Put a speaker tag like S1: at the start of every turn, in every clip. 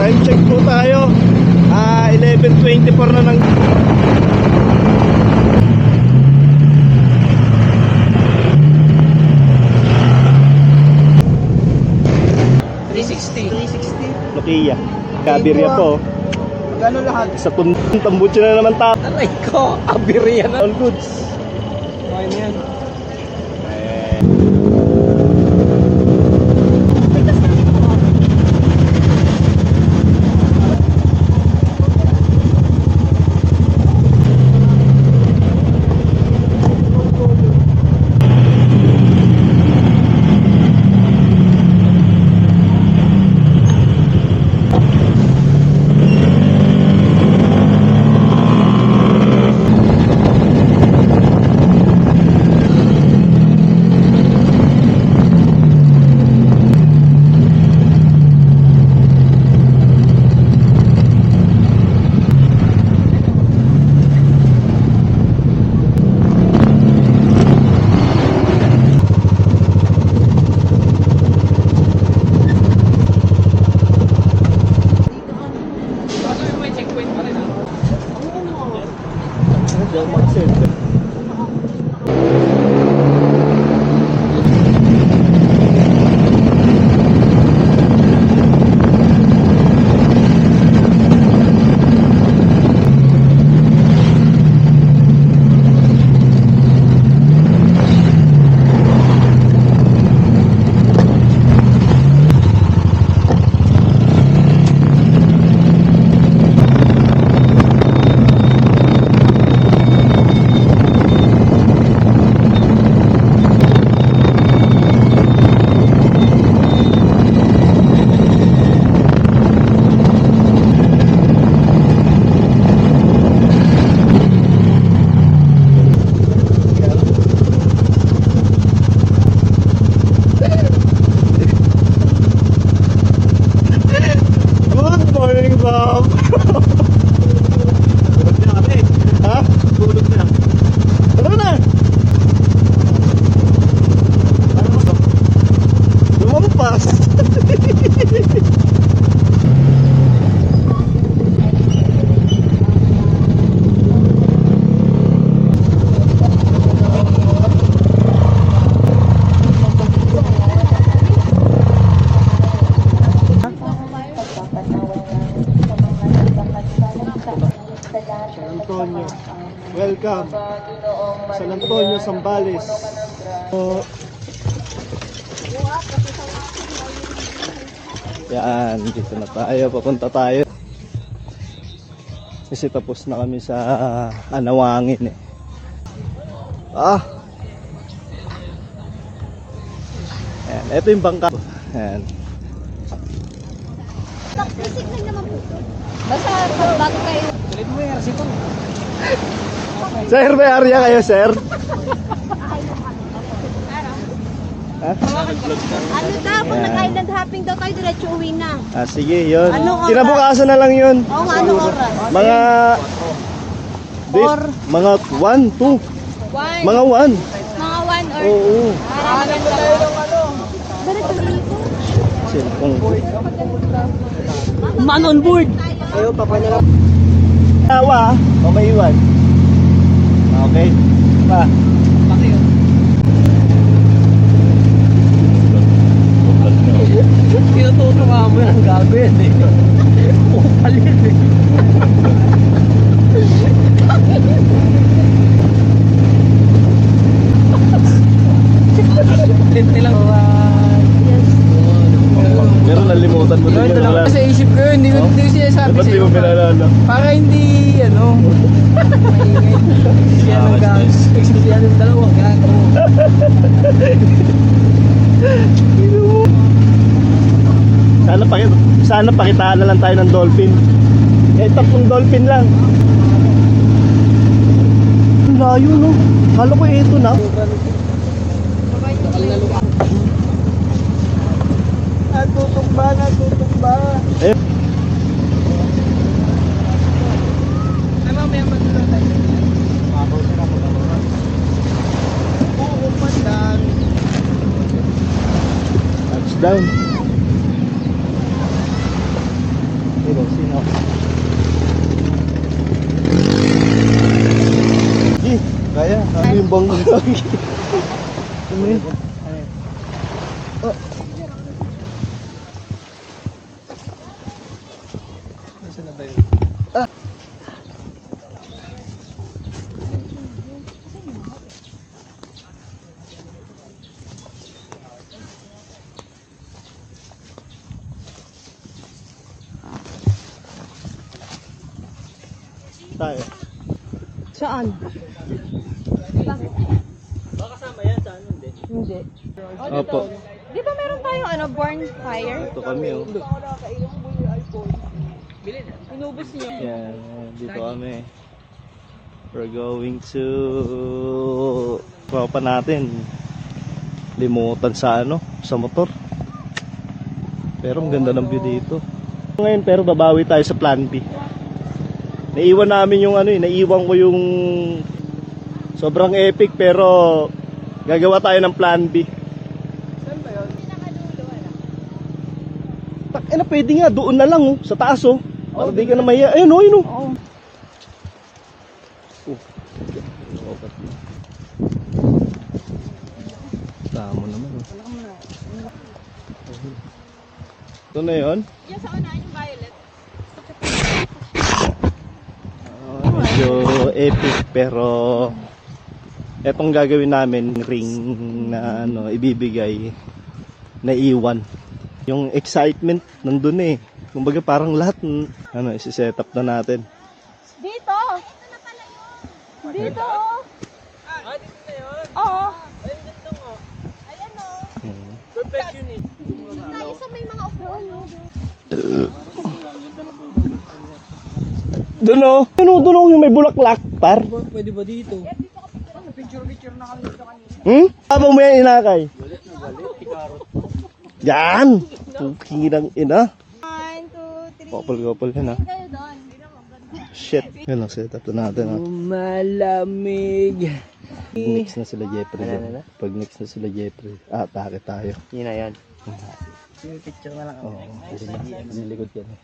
S1: Time check po tayo. 11:24 na ng
S2: 360.
S1: Nokia. Kabirya po.
S2: Magkano lahat?
S1: Sa tambutso na naman ta.
S2: Aray ko, abirya na.
S1: All goods.
S2: Okay na yan.
S1: Antonio. Welcome. San Antonio, Zambales. Yan, dito na tayo. Papunta tayo. Kasi tapos na kami sa Anawangin eh. Yan, ito yung bangka. Yan.
S3: Basic lang naman po. Basta bago kayo.
S2: Tulit mo yung RC ko.
S1: Sir, may area kayo, sir? Ha?
S3: Ano daw, pag
S1: Yan.
S3: nag-island hopping daw tayo, diretso uwi na.
S1: Sige, yun.
S3: Anong oras?
S1: Kinabukasan na lang yun.
S3: Oo nga, anong oras?
S1: Mga... mga 1, 2. Mga 1.
S3: Mga 1 or...
S1: Oo.
S2: Alam mo tayo ng ano?
S3: Diretso dito.
S1: Cellphone ko.
S2: Man on board! Ayaw, papa na lang.
S1: Tawa, o may iwan. Okay. Pa.
S2: Paki yun. Tinututo ka mo yan, gago yan eh. Upal yan eh. Lente lang.
S1: Pero nalimutan mo din
S2: Ito
S1: yun.
S2: lang sa isip ko yun, hindi ko sinasabi
S1: Ba't di
S2: sa'yo.
S1: mo pinalala?
S2: Para hindi, maingay. Siya ng gago. Siya ng dalawa, gago.
S1: Sana pakitaan na lang tayo ng dolphin. Tatlong dolphin lang. Ang layo, no? Kala ko ito na.
S2: Natutumba.
S1: Eh,
S2: Ay, mamaya magdala tayo. Oo, pandan.
S1: touchdown. Sino? Kaya, kaya yung bangko lagi. Ano yun? Oh.
S2: Nasaan na ba yun?
S1: Ah. Tayo.
S3: Saan?
S2: Baka kasama yan sa ano, hindi?
S3: Hindi.
S1: Opo.
S3: Di ba meron tayong ano, born fire?
S1: Ito kami oh.
S3: Inubos niyo.
S1: Yan, dito kami. We're going to pa natin limutan sa ano, sa motor. Pero ang ganda ng view dito. Ngayon pero babawi tayo sa plan B. Naiwan namin yung ano naiwan ko yung sobrang epic pero gagawa tayo ng plan B.
S2: Saan ba yun?
S1: Na pwede nga doon na lang oh, sa taas oh. Para di ka na mahiya. Ayun oh, ayun oh.
S3: Oo.
S1: Tama naman oh. Ito na yun.
S3: Yan sa unahan yung violet.
S1: Medyo epic pero etong gagawin namin ring na ano ibibigay na iwan. Yung excitement nandun eh. Kumbaga parang lahat ano isi-set up na natin.
S3: Dito! Dito! Oh.
S2: Ah, dito na yun?
S3: Oo.
S2: Ayun, dito nga.
S3: Ayan o.
S2: Perfect yun eh.
S3: Tayo sa may mga upuan.
S1: Doon oh. Doon oh yung may bulaklak par.
S2: Pwede ba dito?
S3: Picture-picture na kami dito kanina.
S1: Habang mo yan inakay.
S2: Galit na galit. Ikarot.
S1: Yan! Tukinang ina.
S3: 1, 2, 3.
S1: Kopal-kopal yan ah.
S3: Kayo doon.
S1: Shit. Yan lang set up na natin ah.
S2: Malamig.
S1: Pag next na sila Jeffrey. Pag next na sila Jeffrey. Atake tayo.
S2: Yun na yan. Picture na lang ako.
S1: Oo. Nilikod yan eh.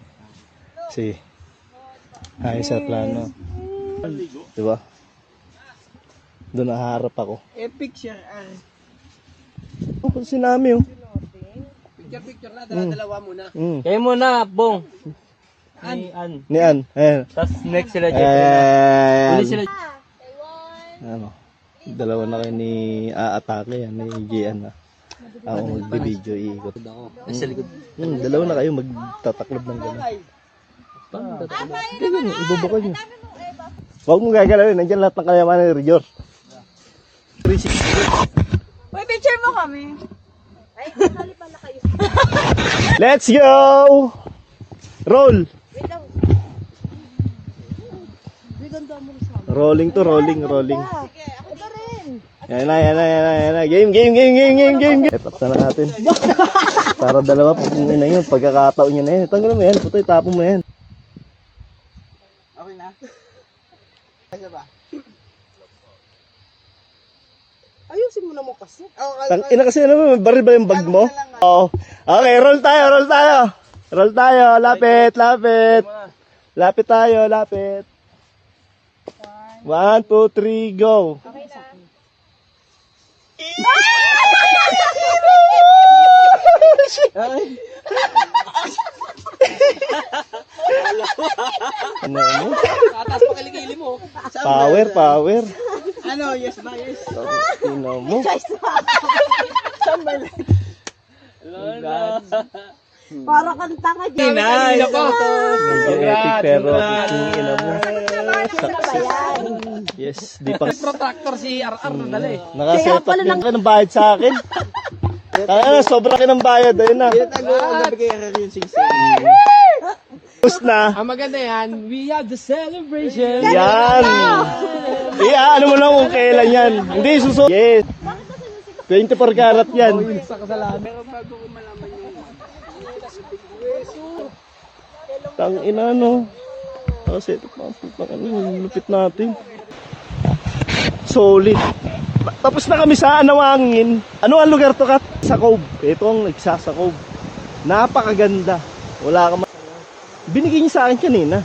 S1: Sige. Ayos sa plano. Diba? Doon naharap ako.
S2: Epic siya.
S1: Oh, sinami oh.
S2: Picture na. Dala-dalawa muna.
S4: Kayo muna, Bong. Ni An.
S1: Ni An. Ayan.
S4: Tapos next sila Jeffrey. Uli sila.
S1: Ano? Dalawa na kayo ni Aatake yan. Ni Gian na. Ako mag-video iikot.
S4: Sa likod.
S1: Dalawa na kayo magtataklob ng gano'n. Ganyan, ibubukan nyo. Huwag mong gagalawin. Nandiyan lahat ng kayamanan ni Rijor. 360.
S3: Uy, picture mo kami. Ay, kasali pala kayo.
S1: Let's go! Roll!
S3: Wait lang. Ganda mo rin sa amin.
S1: Rolling to rolling.
S3: Sige, ako na rin.
S1: Yan na. Game. Etap na natin. Para dalawa po kung na yun. Pagkakataon nyo na yan. Tanggalin mo yan. Putoy, tapon mo yan.
S2: Okay na? Kaya ba? Ayusin mo na mo kasi.
S1: Ina kasi ano, may baril ba yung bag mo? Oo. Okay, roll tayo. Roll tayo. Lapit. Lapit tayo. 1, 2, 3, go.
S3: Okay na.
S1: Ano mo?
S2: Tatas pa kilikili mo.
S1: Power.
S2: Ano? Yes ba? Yes.
S1: Ano mo?
S2: Saan ba?
S3: Para kanta ka dyan.
S2: Inay! Ako!
S1: Medyo epic pero ina mo.
S3: Bayan.
S1: Yes, di pa.
S2: Protractor si RR na dali.
S1: Nakaset up din ka ng bayad sa akin. Sobra ka ng bayad. Ayun na.
S2: Gabi kay RR yung sing-sing.
S1: Tapos na.
S2: Ang maganda yan, we have the celebration.
S1: Yan. Ano mo lang kung kailan yan. Hindi, susunod. Yes. 24 karat yan.
S2: Sa kasalanan. Pero bago ko malaman yung
S1: Tang ina no. Set up lupit natin. Solid. Tapos na kami sa Anawangin. Ano ang lugar to, Kat? Sa Cove. Ito ang nagsasa Cove. Napakaganda. Wala ka Binigay niya sa akin kanina.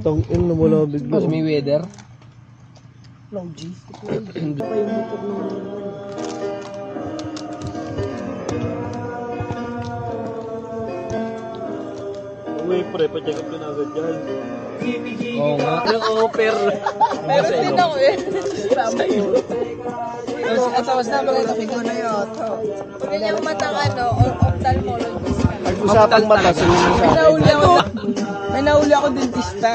S1: Tang in na wala bigla.
S2: Mas may weather.
S1: Uy, pre, pa-check up ka na agad dyan.
S2: Oo nga. Naka-offer.
S3: Meron din ako eh.
S2: Atawas na makita ko na yun.
S3: Yun yung matang ophthalmologist ka.
S1: Pag-usapang mata,
S5: May nahuli ako dentista.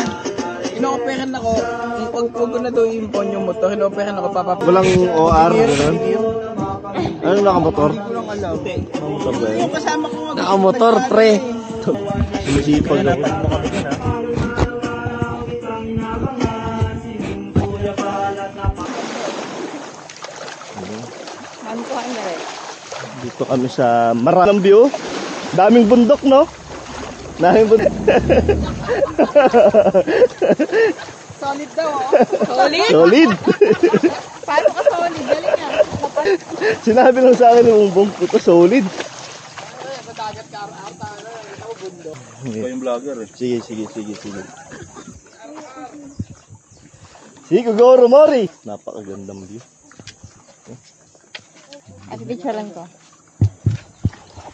S5: Ino-operan ako. Pag ko na daw impon yung motor, ino-operan ako papapag.
S1: walang OR, gano'n. Ano nakamotor?
S5: Walang alam.
S1: Nakamotor ba yun?
S5: Yung kasama ko nga.
S2: Nakamotor, pre.
S1: Sumisipag ako.
S3: Ano ko ang rin?
S1: Dito kami sa maraming view. Daming bundok, no? Daming bundok.
S5: Solid daw, oh.
S3: Solid?
S1: Solid.
S3: Paano ka solid? Galing nga.
S1: Sinabi lang sa akin ng umbong, ito solid.
S5: Madagat ka, ata, ikaw bundo.
S1: Ikaw yung vlogger eh. Sige. Sige, Goro Mori. Napakagandang view.
S3: At picturean ko.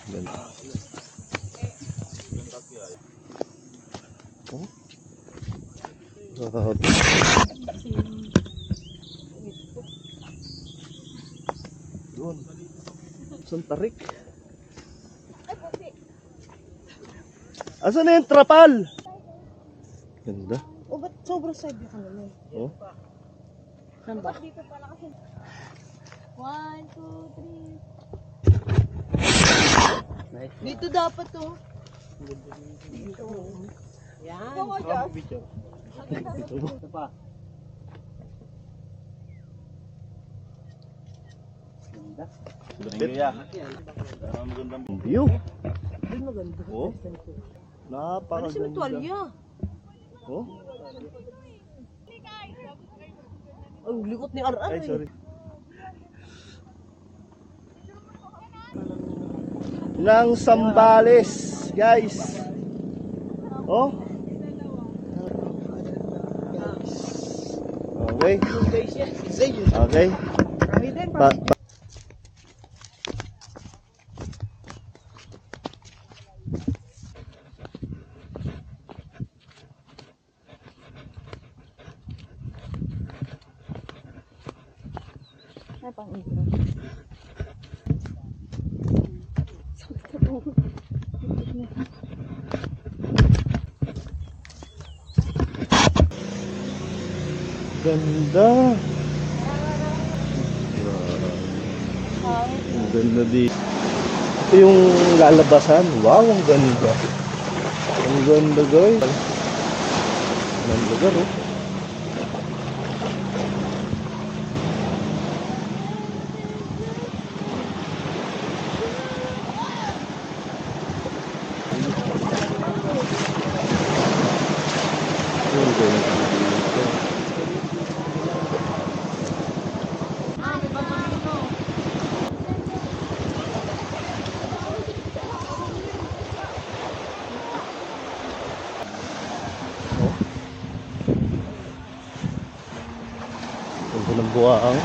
S1: Ganda. Oh. Grabe. Doon. Saan tarik? Asan na yung trapal? Ganda.
S3: O, ba't sobrang side ka naman?
S1: Oh.
S3: Saan ba? Dito pala kasi. 1, 2, 3. Dito dapat to. Dito. Yan.
S1: Picture. Ito pa. Ganda. Magandang view.
S3: Ay, maganda.
S1: Oh.
S3: Ano si
S1: Napakaganda.
S3: Tuwalya?
S1: Oh.
S3: Ang likot ni Aran
S1: Ay, sorry. Nang Sambales, guys. Oh. Okay. Okay.
S3: Ay, pang intro.
S1: Ganda. Ang ganda dito. Ito yung lalabasan. Wow, ang ganda. Ang ganda, guys. Ang lugar, oh. Ang ganda dito. Ganda ng buwaang.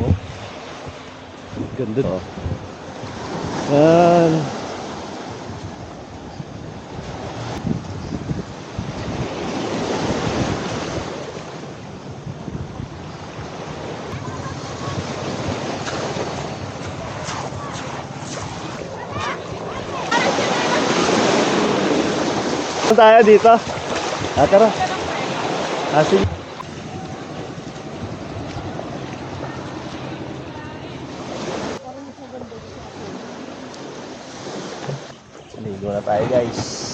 S1: Oh. Ganda. Oh. Yan. Saan tayo dito? Tara. Sige. Ligo na tayo guys.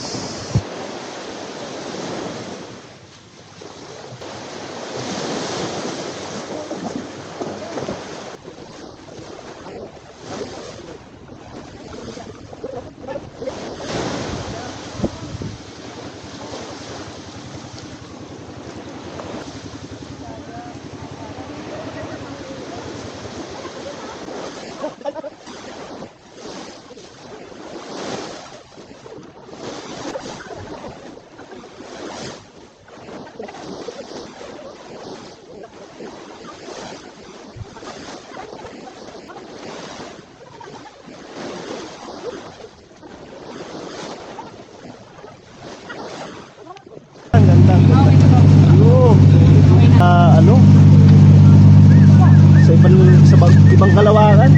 S1: Ang ganda. Yung ano? Sa ibang kalawakan.